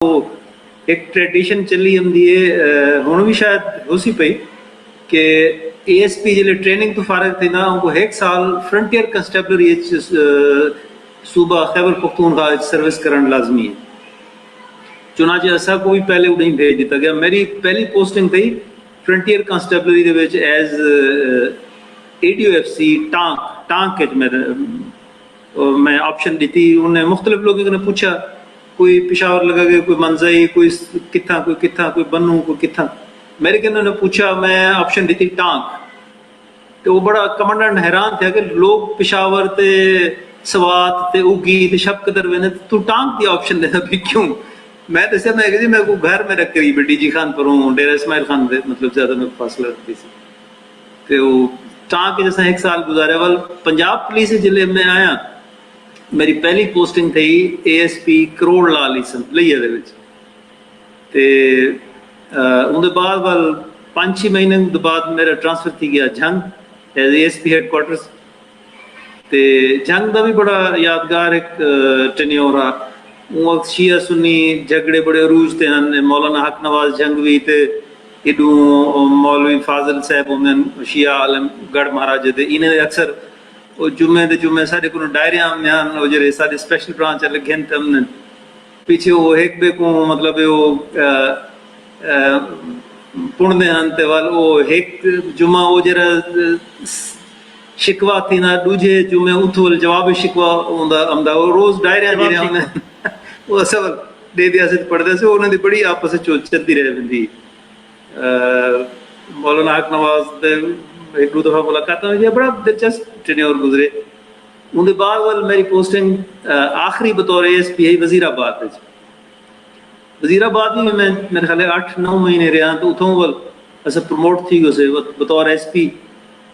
एक ट्रेडिशन चली आंदी है हुण भी शायद होसी पई कि ASP जिले ट्रेनिंग तो फारग थींदा उनको 1 साल फ्रंटियर कंस्टेबलरी सूबा खैबर पख्तूनख्वा सर्विस करण लाजमी है। चुनाचे असा को भी पहले उड़े भेज दिता गया। मेरी पहली पोस्टिंग थी फ्रंटियर कंस्टेबलरी दे विच एज ADOFC टांक मैं ऑप्शन दी। उन्हें मुख्तलिफ लोगों ने पूछा, कोई पिशावर लगा गया, कोई मंजई, कोई कितना, कोई बनू, कोई कितना। मेरे के उन्होंने पूछा, मैं ऑप्शन दी टांक। तो वो बड़ा कमांडेंट हैरान था कि लोग पिशावर ते सवात ते उगी ते शब कदर वेने तू टांक दी ऑप्शन देता भी क्यों? मैं दसा मैं जी मैं को घर में रख करीब DG खान पर हूँ, डेरा इस्माइल खान दे मतलब ज्यादा मैं फासला रखती सी। तो टांक जैसा 1 साल गुजारे वाल पंजाब पुलिस जिले में आया। मेरी पहली पोस्टिंग थी ASP करोड़ लाल लिया दे विच। ते उनके बाद वाल 5-6 महीने बाद मेरा ट्रांसफर थी गया जंग एज ASP हैडक्वार्टर्स। ते जंग का भी बड़ा यादगार एक टेन्योर रहा। वो वक्त शिया सुन्नी झगड़े बड़े अरूज थे। मौलाना हक नवाज जंगवी ते इडू मौलवी फाजिल साहब होंगे शिया आलम गढ़ महाराज दे इन्हें अक्सर जुम्मे दे जुम्मे साढ़े को डायरिया में जो सारे स्पेशल ब्रांच लगे थे हमने पीछे वो एक बे को मतलब वो पुणदे हैं ते वाल वो एक जुम्मा वो जरा शिकवा थी ना दूजे जुम्मे उथवल जवाब शिकवा होंदा हमदा वो रोज डायरिया जेरे हमने वो सब दे दिया से पढ़दे से उन्हें दी बड़ी आपस में चोट चलती रह बंदी। मौलाना हक नवाज दे एक दो दफा मुलाकात हुई, बड़ा दिलचस्प टेन्योर गुजरे। उनके बाद वाल मेरी पोस्टिंग आखिरी बतौर ASP है वजीराबाद। वजीराबाद में मैं मेरे ख्याल 8-9 महीने रहा। तो उतों वाल ऐसा प्रमोट थी उसे बतौर SP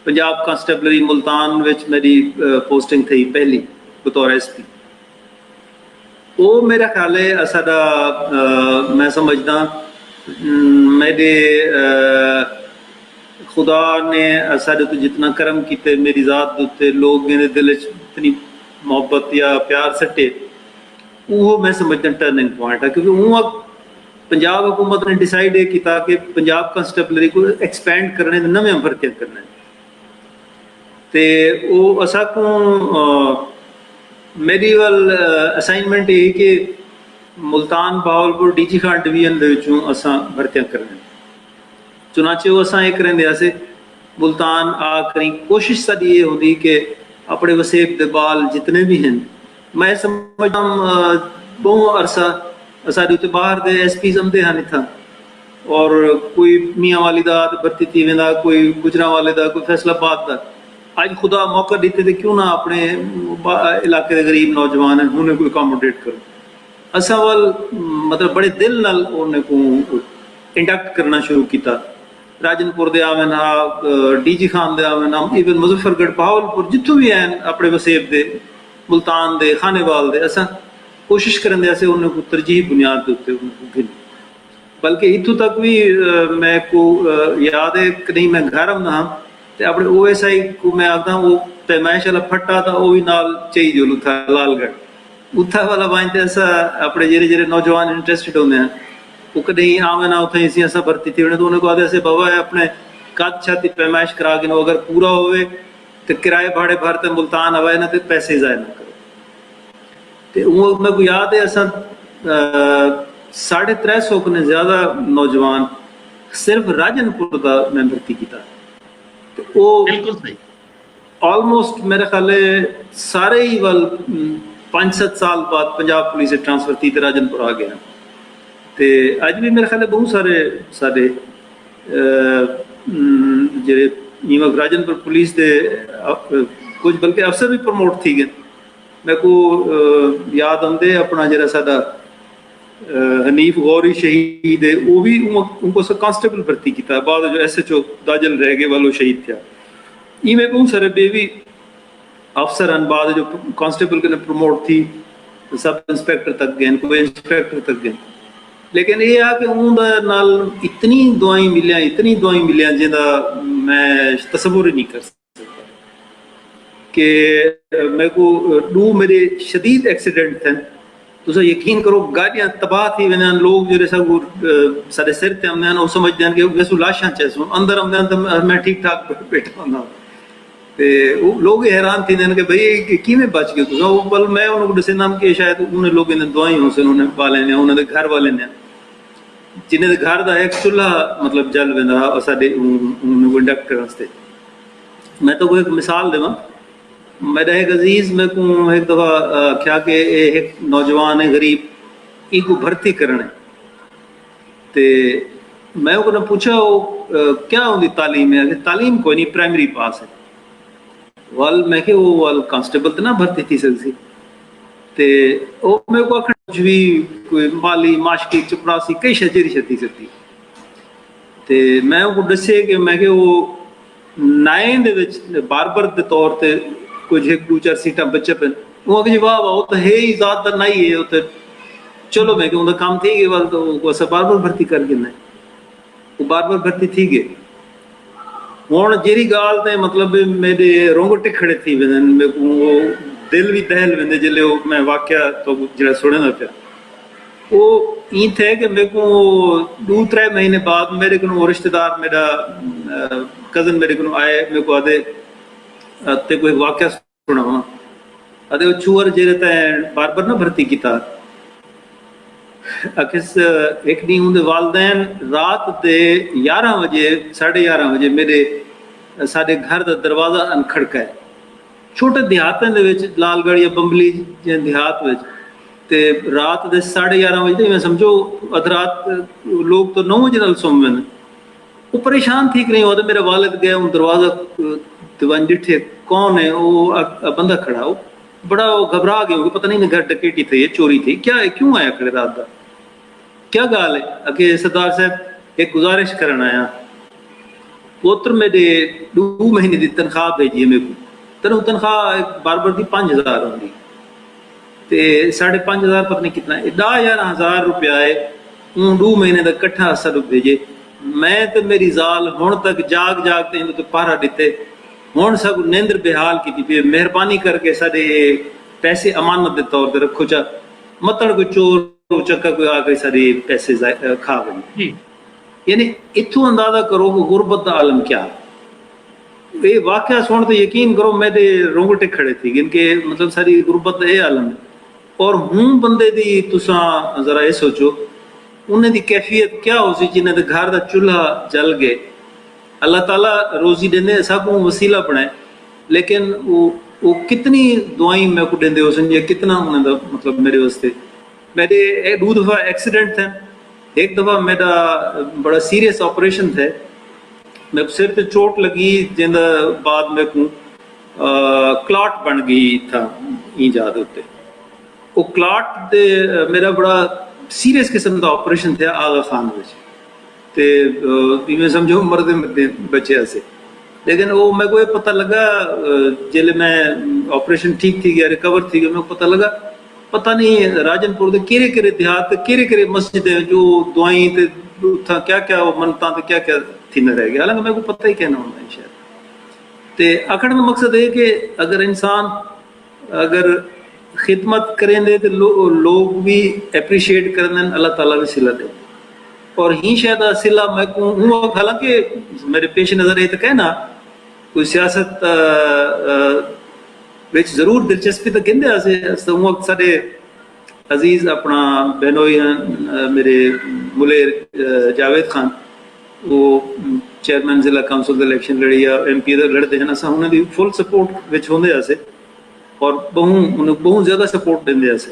पंजाब कांस्टेबलरी मुल्तान विच मेरी पोस्टिंग थी पहली बतौर SP। वो मेरा ख्याल है साडा मैं समझदा मेरे खुदा ने साढ़े तो जितना करम किते मेरी जात उत्ते लोग मेरे दिल इतनी मोहब्बत या प्यार सट्टे वो मैं समझदा टर्निंग पॉइंट है। क्योंकि वो पंजाब हुकूमत ने डिसाइड किया कि पंजाब कांस्टेबलरी को एक्सपेंड करने नवे भर्तियां करने ते वो असा को मेरी वाल असाइनमेंट ये कि मुल्तान बहावलपुर DG खान डिवीजन दे विचों असा भर्तियां करने। चुनाचे वो असा एक करें से मुल्तान आ करी कोशिश साड़ी ये होती कि अपने वसेब दे बाल जितने भी हैं मैं समझता बहु अरसा साढ़े उत्ते बाहर दे SP जमदे हैं इतना। और कोई मियाँ वाली दा भर्ती थी वेंदा, कोई गुजरा वाले दा, कोई फैसलाबाद दा। आज खुदा मौका दीते थे क्यों ना अपने इलाके के गरीब नौजवान हैं उन्हें कोई अकोमोडेट करो। असा वाल मतलब बड़े दिल नाल उन्हें को इंडक्ट करना शुरू किया। राजनपुर दे आवे ना, DG खान दे आवे ना, इवन मुजफ्फरगढ़ बहावलपुर जितों भी हैं अपने वसेब दे मुल्तान दे खानेवाल दे असा कोशिश करें से उन्हें को तरजीह बुनियाद के उत्ते बल्कि इतों तक भी मैं को याद है कि नहीं मैं घर ना तो अपने OSI को मैं आता वो पैमाइश वाला फट्टा था वो भी नाल चाहिए जो था लालगढ़ उथा वाला बांधते ऐसा अपने जेरे जेरे नौजवान इंटरेस्टेड होंगे हैं वो कहीं आवे ना उथे इसी ऐसा भर्ती थी उन्हें तो उन्हें को आदे से बाबा है अपने कद छाती पैमाइश करा के अगर पूरा होवे तो किराए भाड़े भरते मुल्तान आवे ना तो पैसे जाए ना करो। तो वो मेरे को याद है ऐसा 350 को ने ज्यादा नौजवान सिर्फ राजनपुर का मैं भर्ती किया। तो वो बिल्कुल सही ऑलमोस्ट मेरे ख्याल सारे ही वाल 5-7 साल बाद पंजाब पुलिस से ट्रांसफर थी तो राजनपुर आ गया। तो अज भी मेरे ख्याल बहुत सारे सारे जेरे राजनपुर पुलिस के कुछ बल्कि अफसर भी प्रमोट थी गए। मेरे को याद आते अपना जरा साडा हनीफ गौरी शहीद है वो भी उनको कांस्टेबल भर्ती किया बाद जो SHO दाजल रह गए वालों शहीद थे। इवें बहुत सारे बेबी अफसर हैं बाद जो कांस्टेबल के प्रमोट थी सब इंस्पेक्टर तक गए, कोई इंस्पेक्टर तक गए। लेकिन ये आ कि नाल इतनी दुआई मिलिया जिंदा मैं तस्वुर ही नहीं कर सकता कि मेरे को 2 मेरे शदीद एक्सीडेंट थे तुस यकीन करो गाड़ियां तबाह थी वेंदा आहिनि, लोग जेह्ड़े सभु साढ़े सिर ते आंदे आहिनि, ओह् समझदे आहिनि कि वैसू लाशां चइसूं, अंदर आंदे आहिनि त मैं ठीक ठाक बैठा होंदा। ते लोग हैरान थींदे आहिनि कि भई किवें बच गए तुस। बल मैं उन्होंने को दस्संदमि कि शायद उन्हें लोगों ने दवाइयां सन, उन्हें वाले ने उन्होंने घर वाले ने जिन्हें दे घर दा एक चुल्हा मतलब जल वेंदा हा साडे इंडक्टर वास्ते। मैं तो कोई एक मिसाल देवां, मेरा एक अजीज मेरे को एक दफ़ा आख्या कि एक नौजवान है गरीब इको भर्ती करना है, तो मैं उन्हें पूछा वो क्या उनकी तालीम है, कि तालीम कोई नहीं, प्राइमरी पास है। वाल मैं कि वो वाल कांस्टेबल तो ना भर्ती थी सकती, ते वो मेरे को आखन कुछ भी कोई माली माशकी चपरासी कई शजरी छती सकती। ते मैं उनको दस्से कि मैं कि वो 9 दे विच बारबर के तौर पर कुछ एक दो चार सीटा बचे पे, वो आगे जी वाह वाह वो तो है ही ज्यादा नहीं है, वो तो चलो मैं कि उनका काम थी गया, वाल तो वो सब बारबर भर्ती कर गिना, वो बारबर भर्ती थी गए। हुण जेरी गाल ते मतलब मेरे रोंगटे खड़े थी वेंदे, मेरे को वो दिल भी दहल वेंदे जिले वो मैं वाकया तो जरा सुणदा पिया। वो ई थे कि मेरे को 2-3 महीने बाद मेरे को रिश्तेदार मेरा कजन मेरे को आए, मेरे को आदे ते कोई वाकया सुनावा, आदे वो चूअर जेरे ते बार-बार ना भर्ती कीता। अखिस एक दी उनके वालदैन रात के 11 बजे 11:30 बजे मेरे साढ़े घर का दरवाजा अनखड़का है। छोटे देहातें दे विच लालगढ़ या बंबली देहात विच ते रात के 11:30 बजे मैं समझो अधरात लोग तो 9 बजे नाल सौं वेंदे। वो परेशान थी करें, वो मेरा वालिद गए उन दरवाजा दीवान डिठे कौन है, वो बंदा खड़ा, वो बड़ा वो घबरा गया, पता नहीं घर डकैती थी, चोरी थी, क्या है, क्यों आया खड़े रात का, क्या गाल है। अके सरदार साहब एक गुजारिश करना आया, पुत्र मेरे 2 महीने की तनख्वाह भेजिए मेरे को, तेन तनख्वाह बार-बार की 5,000 होंगी, तो 5,500 पता नहीं कितना 10,000 रुपया है, 2 महीने का कट्ठा सब भेजे। मैं तो मेरी जाल हुण तक जाग जाग तो पहरा दिते, हुण सब नींदर बेहाल की, मेहरबानी करके साडे पैसे अमानत के तौर पर रखो, चा मतड़ कोई चोर चक्का कोई आके सारे पैसे खा गए। यानी इथों अंदाजा करो कि गुरबत का आलम क्या। ये वाकया सुन तो यकीन करो मेरे रोंगटे खड़े थी, इनके मतलब सारी गुरबत का यह आलम है। और हूं बंदे दी तुसा जरा ये सोचो उन्हें दी कैफियत क्या हो सी जिन्हें घर का चूल्हा जल गए। अल्लाह ताला रोजी देंदे सब वसीला बनाए, लेकिन वो कितनी दुआई मैं को देंदे उस कितना उन्हें मतलब मेरे वास्ते। मेरे 2 दफ़ा एक्सीडेंट थे, एक दफ़ा मेरा बड़ा सीरियस ऑपरेशन थे, मेरे सिर पे चोट लगी जिंदा बाद मेरे को क्लॉट बन गई था ईजाद उत्ते। वो क्लॉट दे मेरा बड़ा सीरियस किस्म का ऑपरेशन थे आगा खान विच, ते मैं समझो मरदे बचे से। लेकिन वो मेरे को ये पता लगा जिले मैं ऑपरेशन ठीक थी गया, रिकवर थी गया, मेरे को पता लगा पता नहीं राजनपुर के केरे केरे देहात केरे केरे मस्जिद जो दुआई ते क्या क्या मनता क्या क्या थी न रह गया। हालांकि मेरे को पता ही कहना होता है शायद। ते आखण का मकसद है कि अगर इंसान अगर खिदमत करेंगे तो लोग भी एप्रिशिएट करें, अल्लाह ताला भी सिला दे। और ही शायद सिला मैं को हालांकि मेरे पेश नज़र ये तो कहना कोई सियासत विच जरूर दिलचस्पी तो कहते साढ़े अजीज अपना बहनोई मेरे मुलेर जावेद खान वो चेयरमैन जिला काउंसिल इलेक्शन लड़ी या MP लड़ते हैं, असा उन्होंने फुल सपोर्ट विच होंदे आसे और बहुत ज्यादा सपोर्ट देंदे आसे।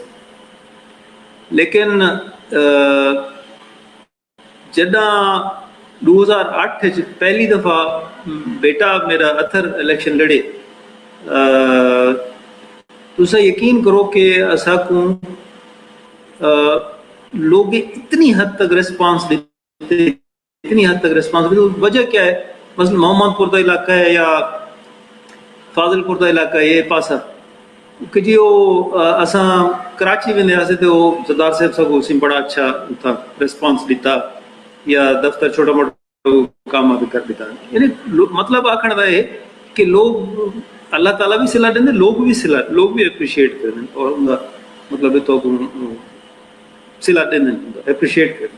लेकिन जदा 2008 पहली दफा बेटा मेरा अथर इलेक्शन लड़े, तुसा यकीन करो कि असा को लोग इतनी हद तक रिस्पांस देते, इतनी हद तक रिस्पांस देते। वजह क्या है, मसलन मोहम्मदपुर का इलाका है या फाजिलपुर का इलाका है, ये पासा कि जी वो असा कराची वेंदे आसे तो सरदार साहब सब उसी बड़ा अच्छा था रिस्पांस दिता या दफ्तर छोटा मोटा काम भी कर दिता। यानी मतलब आखण का है कि लोग अल्लाह ताला भी सिला देंगे, लोग भी एप्रिशिएट करें और मतलब तो सिला ॾियनि, एप्रिशिएट कनि।